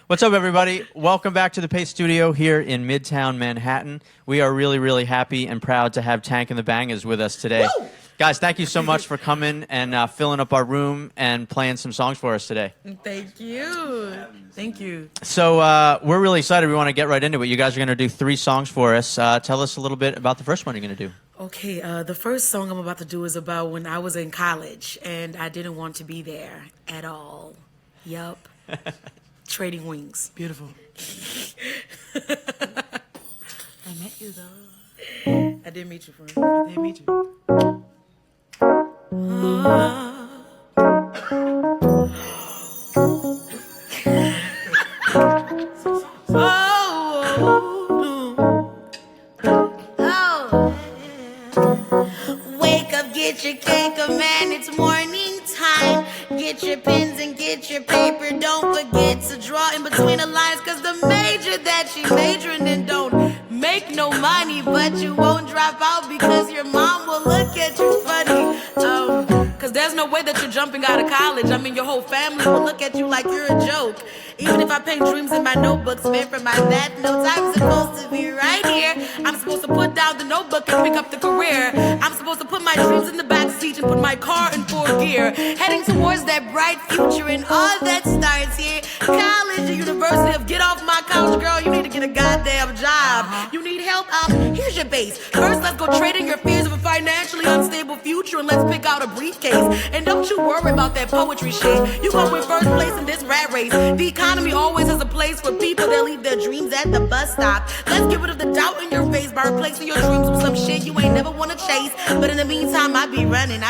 What's up, everybody? Welcome back to the Pace Studio here in Midtown Manhattan. We are really, really happy and proud to have Tank and The Bangas with us today. Woo! Guys, thank you so much for coming and filling up our room and playing some songs for us today. Thank you. Thank you. So we're really excited. We want to get right into it. You guys are going to do 3 songs for us. Tell us a little bit about the first one you're going to do. Okay, the first song I'm about to do is about when I was in college and I didn't want to be there at all. Yup. Trading wings. Beautiful. I met you though. I did meet you, friend. I did meet you. Wake up, get your cake, man, it's morning time. Get your pens and get your paper. Don't forget to draw in between the lines, cause the major that you majoring in don't make no money, but you won't drop out because your mom will look at you funny. Cause there's no way that you're jumping out of college. I mean, your whole family will look at you like you're a joke. Even if I paint dreams in my notebooks, man, from my math notes, I'm supposed to be right here. I'm supposed to put down the notebook and pick up the career. I'm supposed to put my dreams in the back seat and put my car in 4th gear. Heading towards that bright future, and all that starts here. College or university, of get off my couch, girl, you need to get a goddamn job. You need help? Here's your base. First, let's go trade in your fears of a financially unstable future, and let's pick out a briefcase. And don't you worry about that poetry shit. You go in first place in this rat race. The economy always has a place for people that leave their dreams at the bus stop. Let's get rid of the doubt in your face by replacing your dreams with some shit you ain't never wanna chase. But in the meantime, I be running.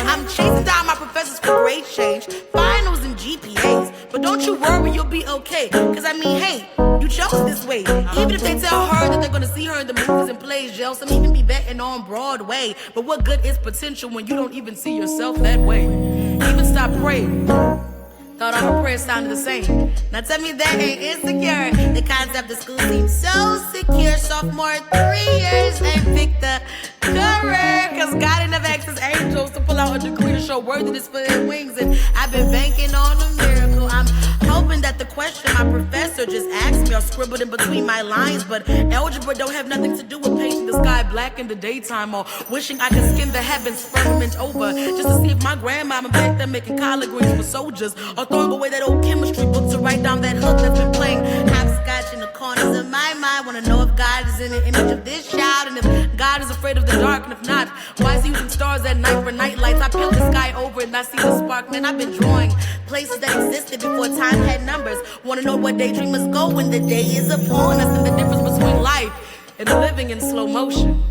I'm chasing down my professors for grade change, finals and GPAs. But don't you worry, you'll be okay. Cause I mean, hey, you chose this way. Even if they tell her that they're gonna see her in the movies and plays, yo, some even be betting on Broadway. But what good is potential when you don't even see yourself that way? Even stop praying. Thought all my prayers sounded the same. Now tell me that ain't insecure. The concept of school seems so secure. Sophomore 3 years ain't picked a career. Cause God ain't never asked his angels to pull out a decree to show worthiness for their wings. And I've been banking on a miracle. I'm hoping that the question my professor just asked me are scribbled in between my lines. But algebra don't have nothing to do with painting the sky black in the daytime, or wishing I could skin the heavens firmament over just to see if my grandmama back there making collard greens for soldiers, or throwing away that old chemistry book to write down that hook that's been playing hopscotch in the corners of my mind. Wanna know if God is in the image of this child, and if God is afraid of the dark, and if not, why is he using stars at night for night lights? I peel the sky over and I see the spark. Man, I've been drawing places that existed before time had numbers. Wanna know where daydreamers go when the day is upon us, and the difference between life and living in slow motion.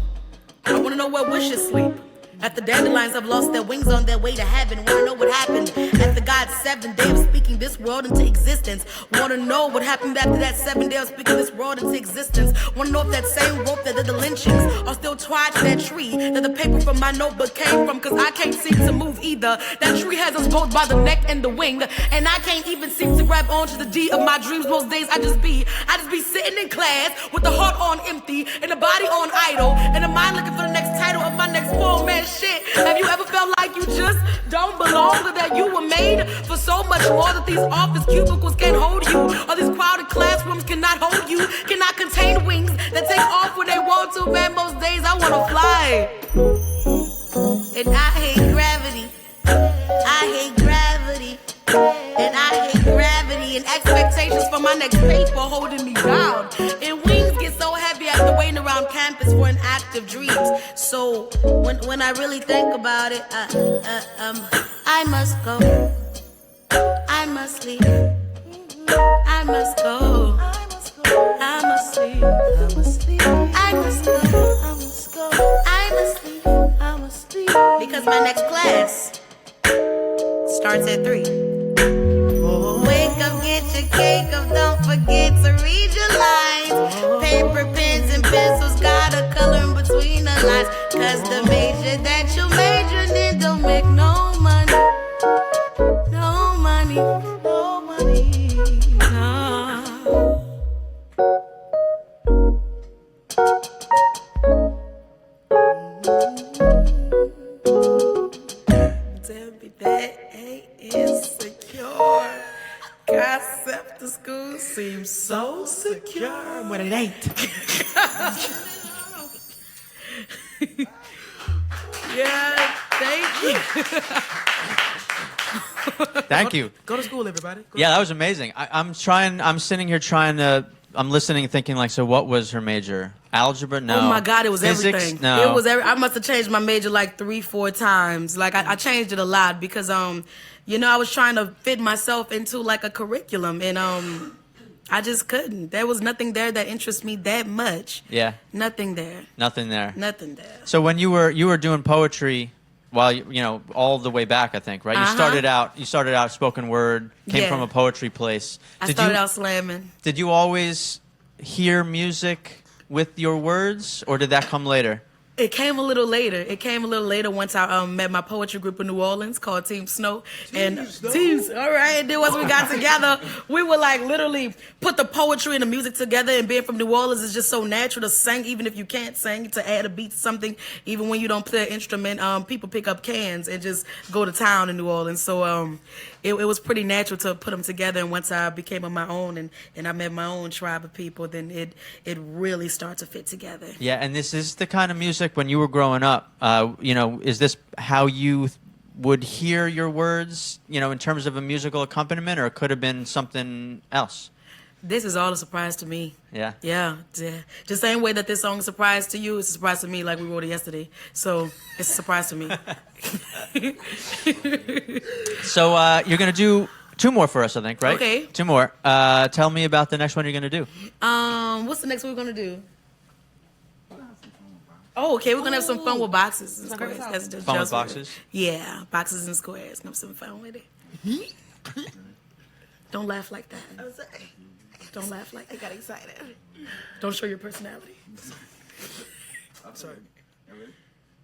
I wanna know where wishes sleep. After dandelions have lost their wings on their way to heaven. Wanna know what happened after God's 7th day of speaking this world into existence. Wanna know what happened after that 7th day of speaking this world into existence. Wanna know if that same rope that did the lynchings are still tied to that tree that the paper from my notebook came from. Cause I can't seem to move either. That tree has us both by the neck and the wing, and I can't even seem to grab onto the D of my dreams. Most days I just be sitting in class with the heart on empty and the body on idle, and the mind looking for the next title of my next poem. Man, shit, have you ever felt like you just don't belong, or that you were made for so much more, that these office cubicles can't hold you, or these crowded classrooms cannot hold you, cannot contain wings that take off when they want to? Man, most days I wanna fly, and I hate gravity. I hate gravity, and I hate gravity, and expectations for my next paper holding me down, and wings get so heavy after waiting around campus for an act of dreams. So when I really think about it, I must go, I must sleep, I must go, I must sleep, I must sleep, I must go, I must go, I must sleep, I must sleep, because my next class starts at 3. Wake up, get your cake up, don't forget to read your lines. Paper, pens, and pencils, gotta color in between the lines. Cause the major that you majored in don't make no money. No money, no money, no. school seems so secure, but it ain't. Yeah, thank you. Thank you. Go to school, everybody. Yeah, that was amazing. I'm sitting here I'm listening, thinking like, so what was her major? Algebra? No. Oh my God, it was Physics? everything. No. It was I must have changed my major like 3-4 times. Like I changed it a lot because I was trying to fit myself into like a curriculum and I just couldn't. There was nothing there that interests me that much. Yeah. Nothing there. Nothing there. Nothing there. So when you were doing poetry, while all the way back, I think, right? You started out spoken word, came from a poetry place. I started out slamming. Did you always hear music with your words, or did that come later? It came a little later. Once I met my poetry group in New Orleans called Team Snow. Teams, all right. And then once we got together, we would like literally put the poetry and the music together. And being from New Orleans is just so natural to sing, even if you can't sing, to add a beat to something. Even when you don't play an instrument, people pick up cans and just go to town in New Orleans. So it was pretty natural to put them together. And once I became on my own and I met my own tribe of people, then it really started to fit together. Yeah, and this is the kind of music when you were growing up, is this how you would hear your words, in terms of a musical accompaniment, or it could have been something else? This is all a surprise to me. Yeah. Yeah. Just the same way that this song is a surprise to you, it's a surprise to me, like we wrote it yesterday. So it's a surprise to me. So you're going to do 2 more for us, I think, right? Okay. 2 more. Tell me about the next one you're going to do. What's the next one we're going to do? Oh, okay. We're going to have some fun with boxes and squares. That's just Fun with boxes? Yeah, boxes and squares. Have some fun with it. Don't laugh like that. I'm sorry. Don't laugh like I that. got excited. Don't show your personality. I'm sorry.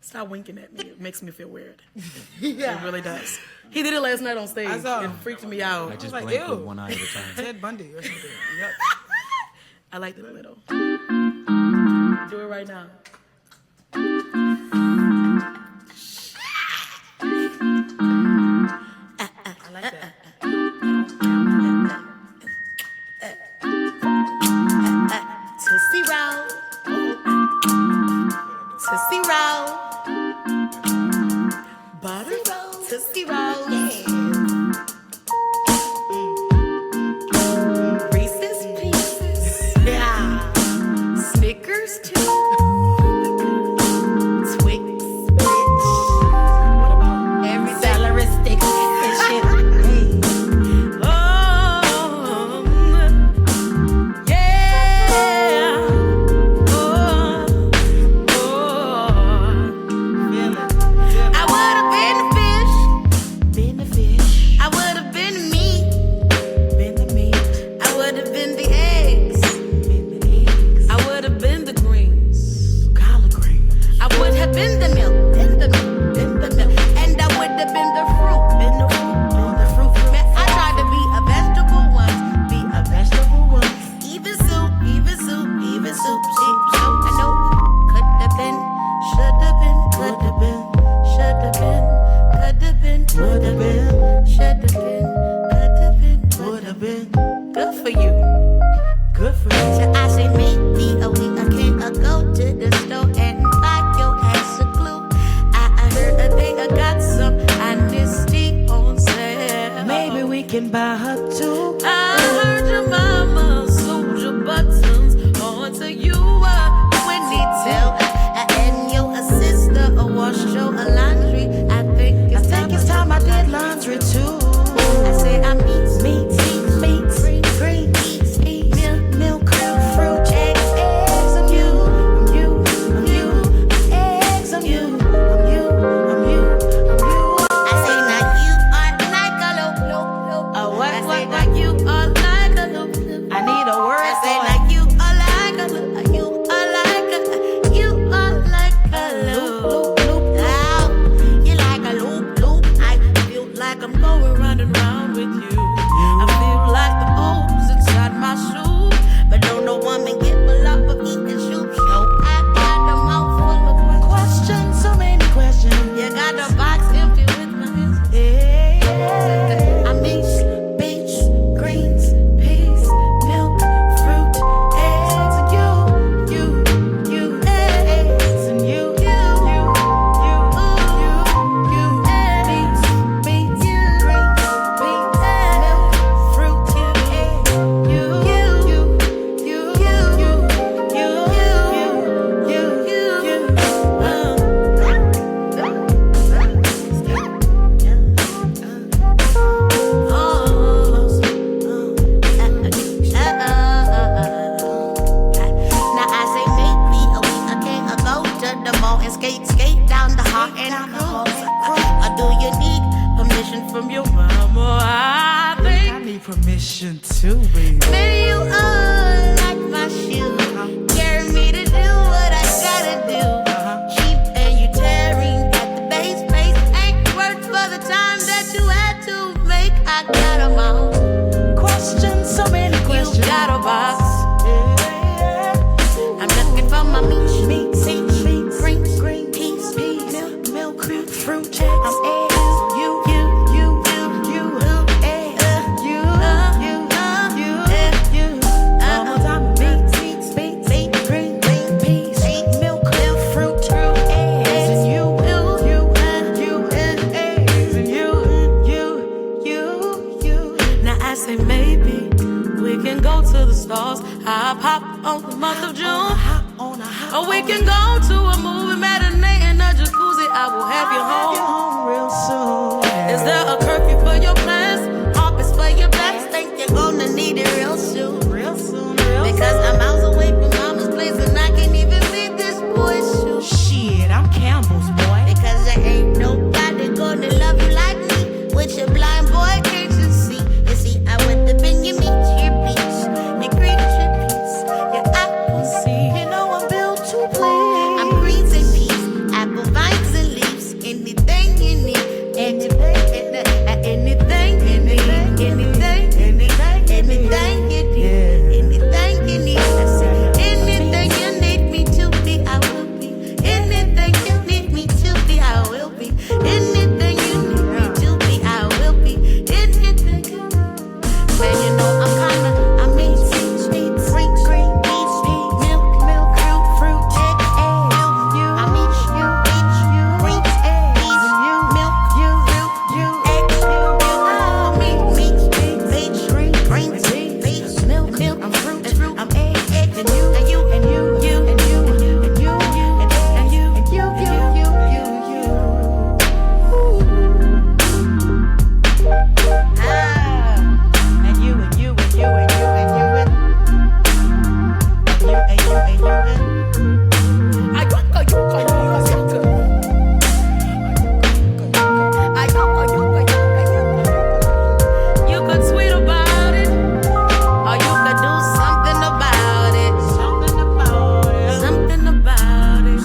Stop winking at me. It makes me feel weird. Yeah. It really does. He did it last night on stage. I saw. It freaked me out. I just like, blink with ew. one eye at a time. Ted Bundy or something. Yep. I liked it a little. Do it right now. I like that. Tootsie Roll. Tootsie Roll. Butter Roll. Tootsie Roll. Reese's Pieces. Yeah. Snickers too. Twix. Bitch. What about every celery sticks and shit? Oh, yeah. Oh, feel it. I would have been the fish. Been the fish. I would have been the meat. Been the meat. I would have been the eggs. Been the eggs. I would have been the greens. Collard greens. I would have been the milk. Been the milk. Been the milk. And I would have been the fruit. Been the fruit. Been the fruit. Man, I tried to be a vegetable once. Be a vegetable once. Even soup. Even soup. Even soup. Soup. Soup. I know. Could have been. Should have been. Could have been. Should have been. Could have been. Would have been. Should have been. Could have been. Would have been. Good for you. Good for you. So I say maybe a week I can't go to the store and buy your ass a glue. I heard a thing I got some honesty on sale. Maybe we can buy her too. I heard your mama sewed your buttons onto you when he tell and your sister washed your laundry. I think it's time I did laundry too. I say I'm meat, green, Milk, fruit, eggs, I'm you, eggs, I'm you. I say now you are like a low. A what? I permission from your mama. I think I need permission too, baby. maybe you are like my shoe. Carry me to do what I gotta do. Cheap and you tearing at the base. Ain't worth for the time that you had to make. I got 'em all. Questions, so many questions. You got a box. Yeah. I'm looking for my meat, Green peas, milk, fruit, I'm eggs. You, eggs. You. One more time, meat, green peas, milk, fruit, eggs. And you, and eggs. And you. Now I say maybe we can go to the stars. I'll pop on the month of June. Or we can go to a movie matinee in a jacuzzi. I will have you home. Real soon. Is there a curfew for your plans? Office for your best. Think you're gonna need it real soon. Because I'm miles away from mama's place and I can't even see this boy's shoes. Shit, I'm Campbell's boy. Because there ain't nobody gonna love you like me. With your blind boy, can't you see? You see, I went up in your meat, your peach, your green, your peas, your apple seed. You know I'm built to please. I'm greens and peas, apple vines and leaves. Anything you need, anything you need, anything you need, anything you need. I said, anything you need me to be, I will be. Anything you need me to be, I will be. Anything you need me to be, I will be. Anything you need. Man, you know I'm kinda, I mean, green peas, milk, fruit, eggs, you. I mean, green peas, milk, eggs, green peas, milk, I'm fruit, I'm eggs, eggs. and you, and you, And you. You could tweet about it, or you could do something about it. Something about it. Do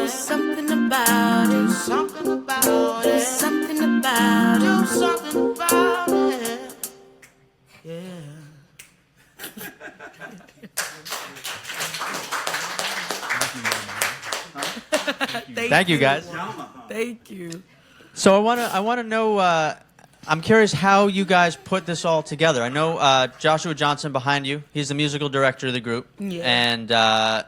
something about it. Do something about it. Yeah. Thank you, guys. Thank you. So I wanna know. I'm curious how you guys put this all together. I know Joshua Johnson behind you. He's the musical director of the group. Yeah. And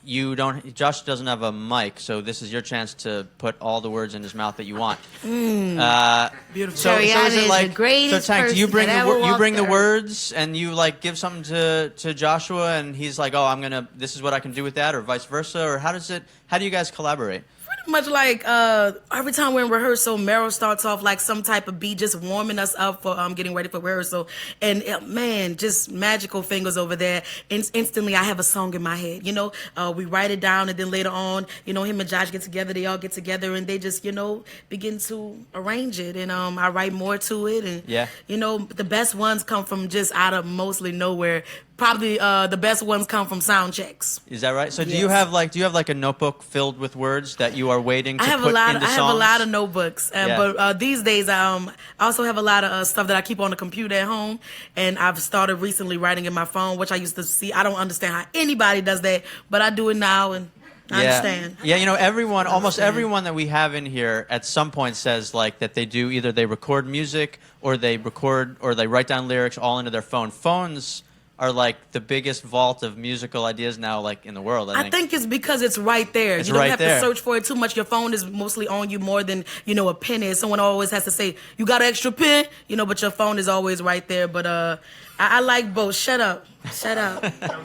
you don't. Josh doesn't have a mic, so this is your chance to put all the words in his mouth that you want. Beautiful. So is Ariana it is like the greatest so? Tank, do you person bring that the ever you bring walked the the earth. words and you like give something to Joshua and he's like, oh, this is what I can do with that, or vice versa, or how do you guys collaborate? Much like every time we're in rehearsal, Meryl starts off like some type of beat, just warming us up for getting ready for rehearsal. And man, just magical fingers over there. And instantly, I have a song in my head. You know, we write it down, and then later on, you know, him and Josh get together. They all get together, and they just, you know, begin to arrange it. And I write more to it. And Yeah. you know, the best ones come from just out of mostly nowhere. Probably the best ones come from sound checks. Is that right? So do Yes. you have like a notebook filled with words that you are waiting to I have put a lot. into I have songs? a lot of notebooks, Yeah. but these days I also have a lot of stuff that I keep on the computer at home, and I've started recently writing in my phone, which I used to see. I don't understand how anybody does that, but I do it now, and I understand. Yeah, you know, almost everyone that we have in here at some point says like that they do either they record music or they write down lyrics all into their phone. Phones are like the biggest vault of musical ideas now, like in the world. I think. it's because it's right there. It's You don't right have there. to search for it too much. Your phone is mostly on you more than, you know, a pen is. Someone always has to say, you got an extra pen? You know, but your phone is always right there. But I like both. Shut up.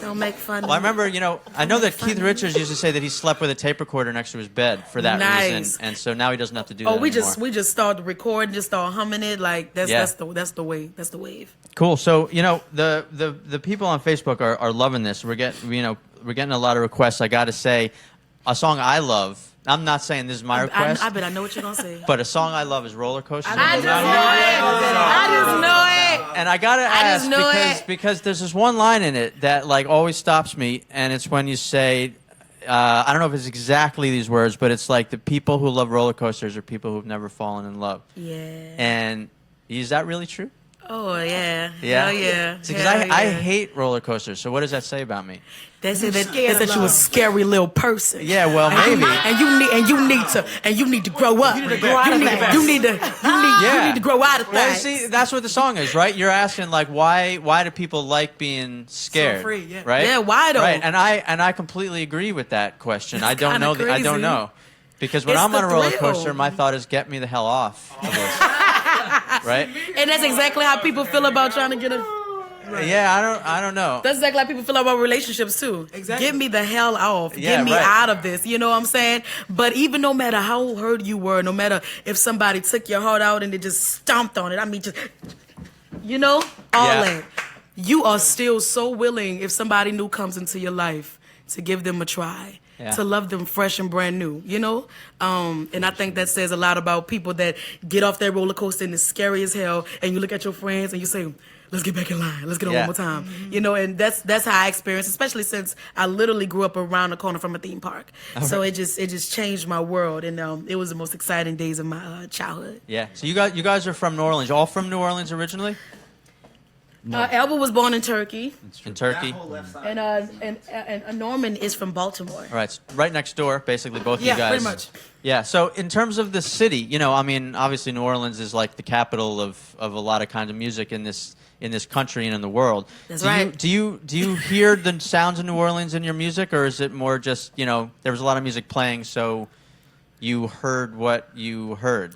Don't make fun of Well, I me. remember, you know, I know that Keith Richards used to say that he slept with a tape recorder next to his bed for that Nice. reason, and so now he doesn't have to do that Oh, we anymore. just started recording, just start humming it. Like that's Yeah. that's the wave. Cool. So you know the people on Facebook are loving this. We're getting a lot of requests. I got to say, a song I love I'm not saying this is my request, I bet I know what you're gonna say. but a song I love is Roller Coaster. I just know it. And I gotta ask just knew because there's this one line in it that like always stops me, and it's when you say, I don't know if it's exactly these words, but it's like the people who love roller coasters are people who've never fallen in love. Yeah. And is that really true? Oh yeah. Yeah. Hell yeah. Because Hell I yeah. hate roller coasters. So what does that say about me? They said that you a scary little person. Yeah, well, maybe. And you need to grow up. You need to grow out of things. You need to grow out of Well, things. see, that's what the song is, right? You're asking like, why do people like being scared? So free, yeah. Right? Yeah, why though? Right, and I completely agree with that question. I don't kinda know. I don't crazy. know, because when It's I'm on a the roller thrill. coaster, my thought is get me the hell off of this. Right? And that's exactly how people feel about trying to get a. Yeah, I don't know. That's exactly how people feel about relationships too. Exactly. Get me the hell off. Yeah, Get me right. out of this. You know what I'm saying? But even no matter how hurt you were, no matter if somebody took your heart out and they just stomped on it. I mean, just all Yeah. that. You are still so willing if somebody new comes into your life to give them a try. Yeah. To love them fresh and brand new, and I think that says a lot about people that get off that roller coaster and it's scary as hell, and you look at your friends and you say, let's get back in line, let's get on Yeah. one more time, and that's how I experienced, especially since I literally grew up around the corner from a theme park, so it just changed my world, and it was the most exciting days of my childhood. Yeah. So you guys are from New Orleans. All from New Orleans originally? Elba was born in Turkey, In Turkey. and Norman is from Baltimore. All right, it's right next door, basically, both Yeah, you guys. pretty much. Yeah, so in terms of the city, I mean, obviously New Orleans is like the capital of a lot of kinds of music in this country and in the world. That's do right. You, do you hear the sounds of New Orleans in your music, or is it more just, there was a lot of music playing, so you heard what you heard,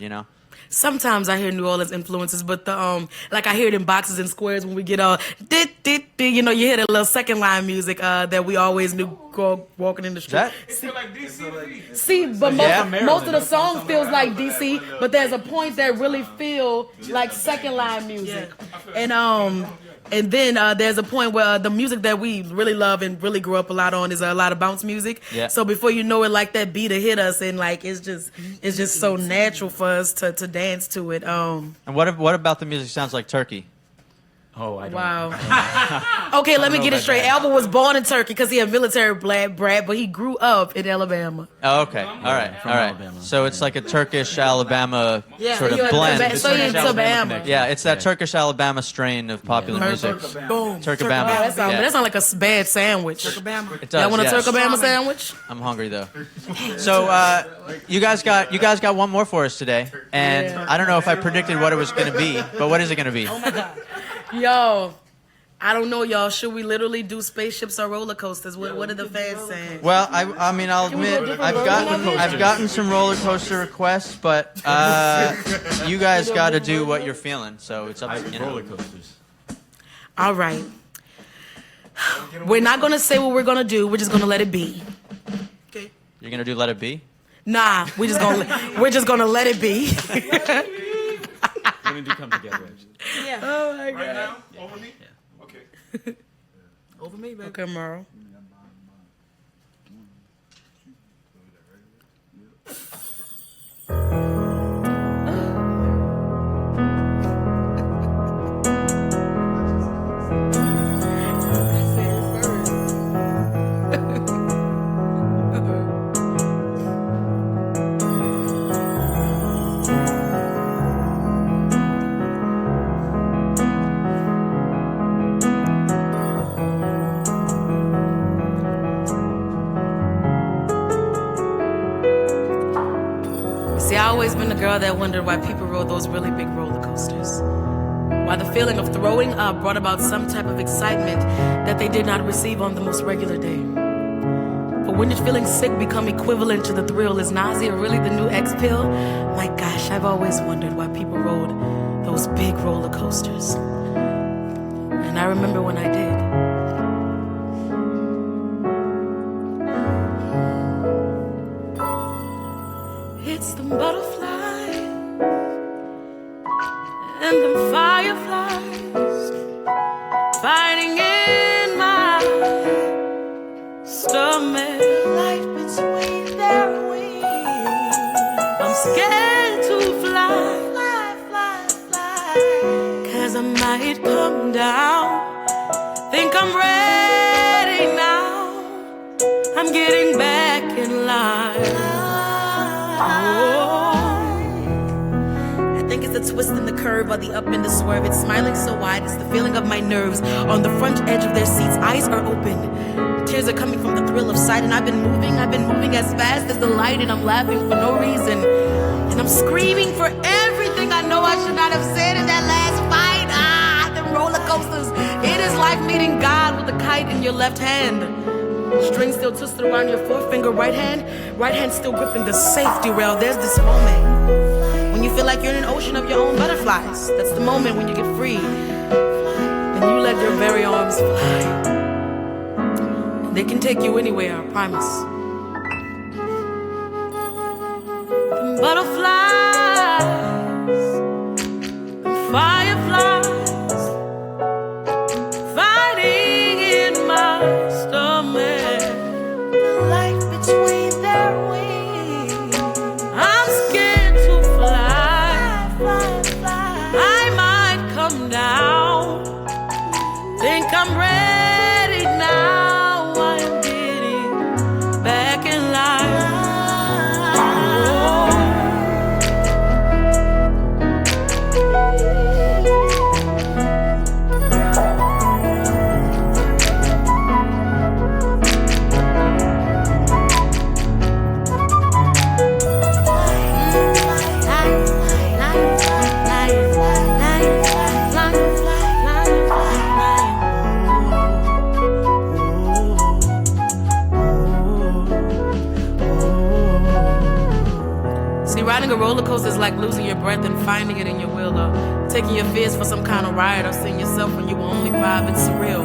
Sometimes I hear New Orleans influences, but like I hear it in boxes and squares when we get dit, you hear that little second line music that we always knew walking in the street. See, but most of the song feels like DC, but there's a point that really feel like second line music, and then there's a point where the music that we really love and really grew up a lot on is a lot of bounce music. Yeah. So before you know it, like that beat will hit us, and like it's just so natural for us to dance to it. And what about the music sounds like Turkey? Oh, I don't. Wow. Okay, let me get it straight. Alba was born in Turkey because he a military brat, but he grew up in Alabama. Oh, okay. All right. Alabama. So it's like a Turkish Alabama sort of you're blend. So you're in Alabama. Yeah, it's that Turkish Alabama strain of popular music. Boom. Turkabama. That sounds Yeah. like a bad sandwich. Turkabama. It does. Y'all want a yes. Turkabama sandwich? I'm hungry though. So you guys got one more for us today, and Yeah. I don't know if I predicted what it was going to be, but what is it going to be? Yo, I don't know, y'all. Should we literally do spaceships or roller coasters? What are the fans saying? Well, I mean, I'll admit I've gotten some roller coaster requests, but you guys got to do what you're feeling. So it's up to you. Roller coasters. All right. We're not gonna say what we're gonna do. We're just gonna let it be. Okay. You're gonna do Let It Be? Nah, we're just gonna let it be. When did you come together, actually? Oh my God. Right now? Over me? Yeah. Okay. Over me, baby. Okay, Merle. See, I always been the girl that wondered why people rode those really big roller coasters. Why the feeling of throwing up brought about some type of excitement that they did not receive on the most regular day. But when did feeling sick become equivalent to the thrill? Is nausea really the new X pill? My gosh, I've always wondered why people rode those big roller coasters. And I remember when I did. It's the butterfly and the fireflies fighting in my stomach. Life between their wings. to fly, 'cause I might come down. Think I'm ready now. I'm getting back in line. I think it's the twist and the curve or the up and the swerve. It's smiling so wide, it's the feeling of my nerves. On the front edge of their seats, eyes are open. Tears are coming from the thrill of sight. And I've been moving as fast as the light. And I'm laughing for no reason. And I'm screaming for everything I know I should not have said in that last fight. The roller coasters. It is like meeting God with a kite in your left hand. String still twisted around your forefinger, right hand still gripping the safety rail. There's this moment when you feel like you're in an ocean of your own butterflies. That's the moment when you get free and you let your very arms fly. They can take you anywhere, I promise. Butterflies, fireflies, fighting in my stomach. The light between their wings. I'm scared to fly. I might come down. Think I'm ready now. I'm getting back in line. Riding a roller coaster is like losing your breath and finding it in your will, or taking your fears for some kind of ride, or seeing yourself when you were only 5. It's surreal.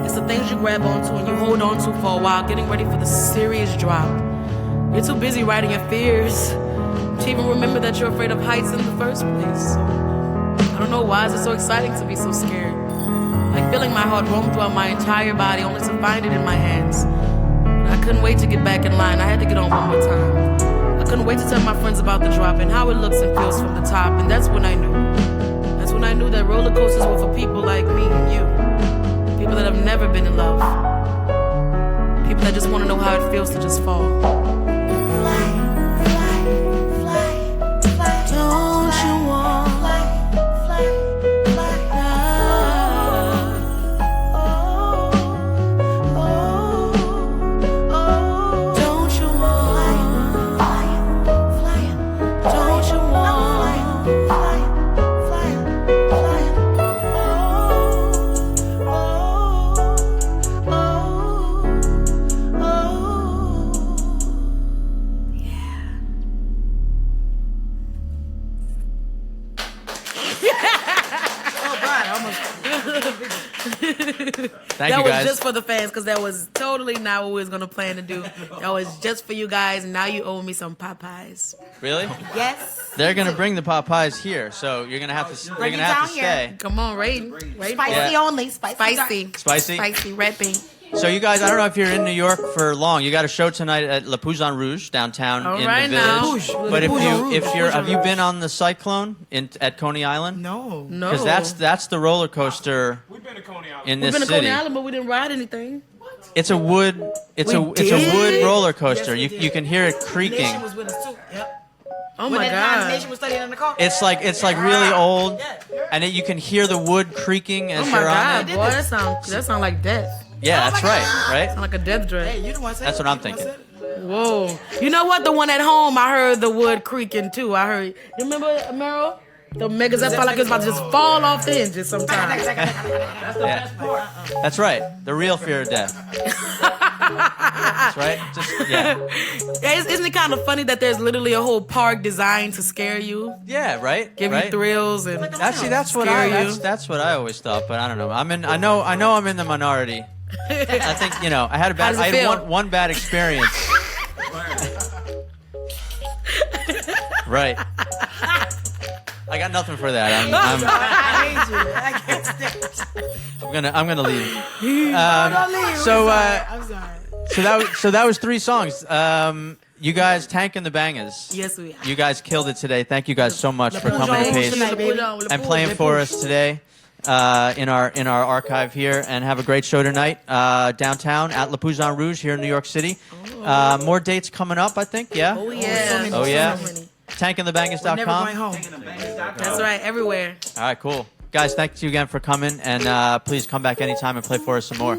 It's the things you grab onto and you hold on to for a while, getting ready for the serious drop. You're too busy riding your fears to even remember that you're afraid of heights in the first place. I don't know why is it so exciting to be so scared. Like feeling my heart roam throughout my entire body only to find it in my hands. But I couldn't wait to get back in line. I had to get on one more time. I couldn't wait to tell my friends about the drop and how it looks and feels from the top. And that's when I knew. That's when I knew that roller coasters were for people like me and you. People that have never been in love. People that just want to know how it feels to just fall. Don't you want Thank you, was guys. just for the fans, because that was totally not what we was going to plan to do. That was just for you guys. Now you owe me some Popeyes. Really? Yes. They're gonna bring the Popeyes here, so you're gonna have to. You're Bring gonna it have to down here. stay. Come on, Raiden. Spicy Yeah. only. Spicy. Spicy? Spicy, rapping. So you guys, I don't know if you're in New York for long. You got a show tonight at Le Poussin Rouge downtown All in right the now. village. Rouge. But Le Poussin if you're, Rouge. have you been on the Cyclone at Coney Island? No. No. Because that's the roller coaster We've been to Coney Island. in We've this been to city. Coney Island, but we didn't ride anything. It's a wood. It's a did? wood roller coaster. Yes, we did. You can hear it Nation creaking. was with us too. Yep. Oh When my that time God. Nation was studying in the car. It's like really old, and you can hear the wood creaking as Oh my you're on God, it. boy, that sound like death. Yeah, that's right. Right. Sound like a death dread. Hey, you the one said That's it. what I'm You the one thinking. said it. Whoa. You know what? The one at home, I heard the wood creaking too. I heard. You remember, Meryl? The megas, that felt like it was about to just fall off the hinges sometimes. Yeah. That's right. The real fear of death. That's right. Just yeah. Isn't it kind of funny that there's literally a whole park designed to scare you, Yeah. Right. give right? you thrills, and That's what Scare you. that's what I always thought, but I don't know. I know I'm in the minority. I think I had a bad. How I does it had feel? one bad experience. Right. I got nothing for that. I hate you. I can't stand it. I'm gonna leave. Don't leave. So I'm sorry. so that was 3 songs. You guys, Tank and The Bangas. Yes, we are. You guys killed it today. Thank you guys so much for coming to Pace and playing for us today in our archive here. And have a great show tonight downtown at Le Poussin Rouge here in New York City. More dates coming up, I think. Yeah. Oh yeah. Oh yeah. So many. TankandTheBangas.com. Never going home. That's right. Everywhere. All right, cool. Guys, thank you again for coming, and please come back anytime and play for us some more.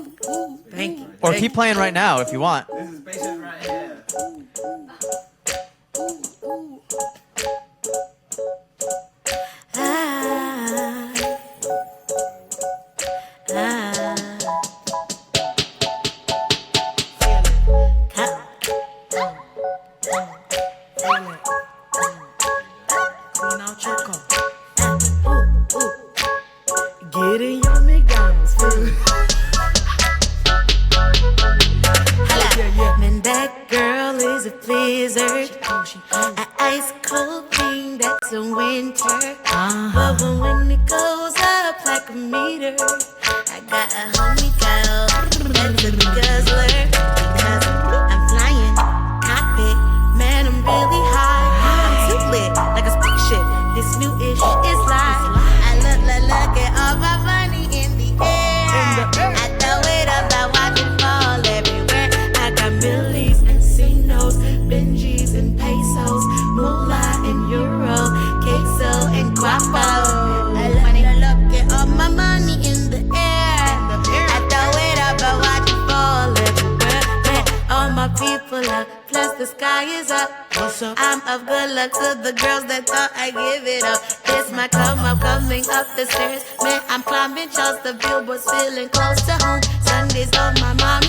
Thank you. Or keep playing right now if you want. This is Spaces right here. Get in your McDonald's food. And that girl is a blizzard, an ice cold thing that's a winter. But when it goes up like a meter, I got a homie girl that's a guzzler. Because I'm flying, cockpit, man, I'm really high. I'm too lit, like a spaceship. This new ish is live. I look at all my money in the air. I throw it up, I watch it fall everywhere. I got millies and Cinos, Benjis and pesos, moolah and euro, queso and guapo. I look at all my money in the air. I throw it up, I watch it fall everywhere. Man, all my people up, plus the sky is up. I'm of good luck to the girls that thought I give it up. This my come up, coming up the stairs. Man, I'm climbing just the billboards, feeling close to home. Sundays on my mom's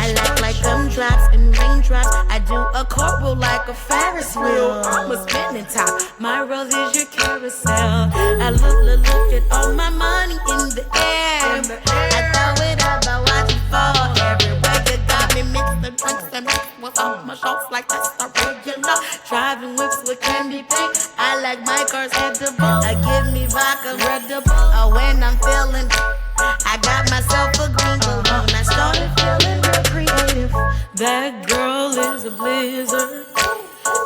I like gumdrops and raindrops. I do a corporal like a Ferris wheel. I'm a spinning top. My rose is your carousel. I look at all my money in the air. I throw it up, I watch it fall everywhere. You got me mixed and mixed and mixed with all my shots like that's the regular. Driving whips with candy paint. I like my cars edible. I give me vodka readable. When I'm feeling, I got myself a green balloon. I started feeling real creative. That girl is a blizzard,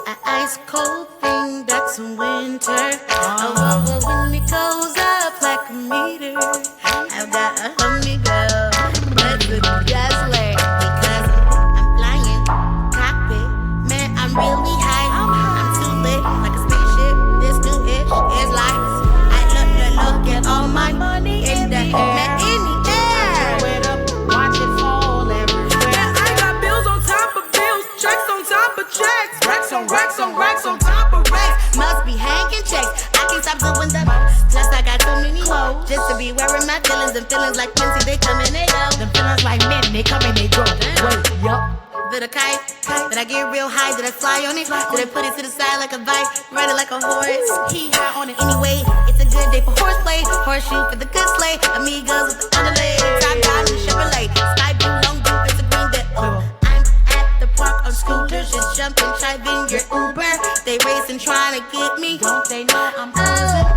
an ice cold thing that's a winter. Oh, when it goes up like a meter, I've got a homie girl that's a guzzler. Because I'm flying, cockpit, man, I'm really high. I'm too lit, like a spaceship. This new ish is life. I look at all my money in the air. Man, in the air. Throw it up, watch it fall everywhere. Yeah, I got bills on top of bills, checks on top of checks, racks on racks on racks on top of racks. Must be hanging checks. I can't stop doing the most. Plus I got too many hoes just to be wearing my feelings. And feelings like Quincy, they come and they go. Them feelings like men, they come and they go. Wait, yup. Did a kite? Did I get real high? Did I fly on it? Did I put it to the side like a bike? Ride it like a horse? He high on it anyway. It's a good day for horseplay. Horseshoe for the good sleigh. Amigos with the underlay. Top down in Chevrolet. Sky blue, long blue, it's a green that. I'm at the park on scooters, just jumping, chiving your Uber. They racing, trying to get me. Don't they know I'm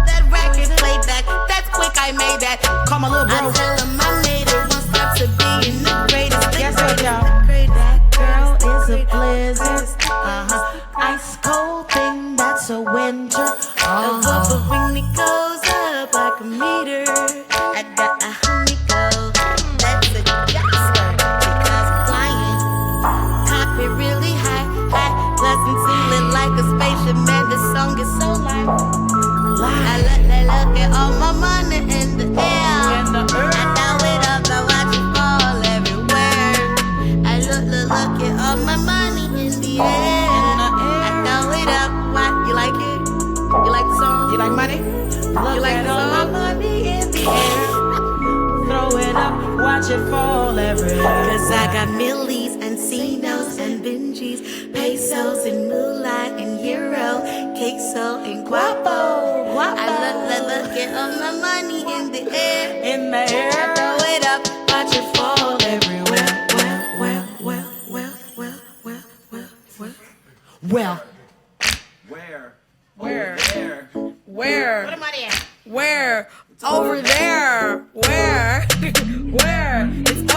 that record playback. That's quick, I made that. Call my little I bro. tell him I made it. Won't stop to being the greatest. Yes, sir, y'all. Girl is a blizzard, ice cold thing that's a winter. But when it goes up like a meter, I got a homie girl that's a guzzler. Because I'm flying, cockpit really high. Plus I'm feeling like a spaceship, man. This song is so light. I look at all my money in the air. I throw it up, I watch it fall everywhere. I look at all my money in the air. I throw it up. What? You like it? You like the song? You like money? You like the song? All my money in the air. Throw it up, watch it fall everywhere. Cause I got millies and Cinos and Benjis, pesos and moolah and euro, queso and guapo. I look at all my money in the air. In the air. I throw it up, watch it fall everywhere. Well, Where? Where? There. where? What am I at? Where? Over there. Where? Where? It's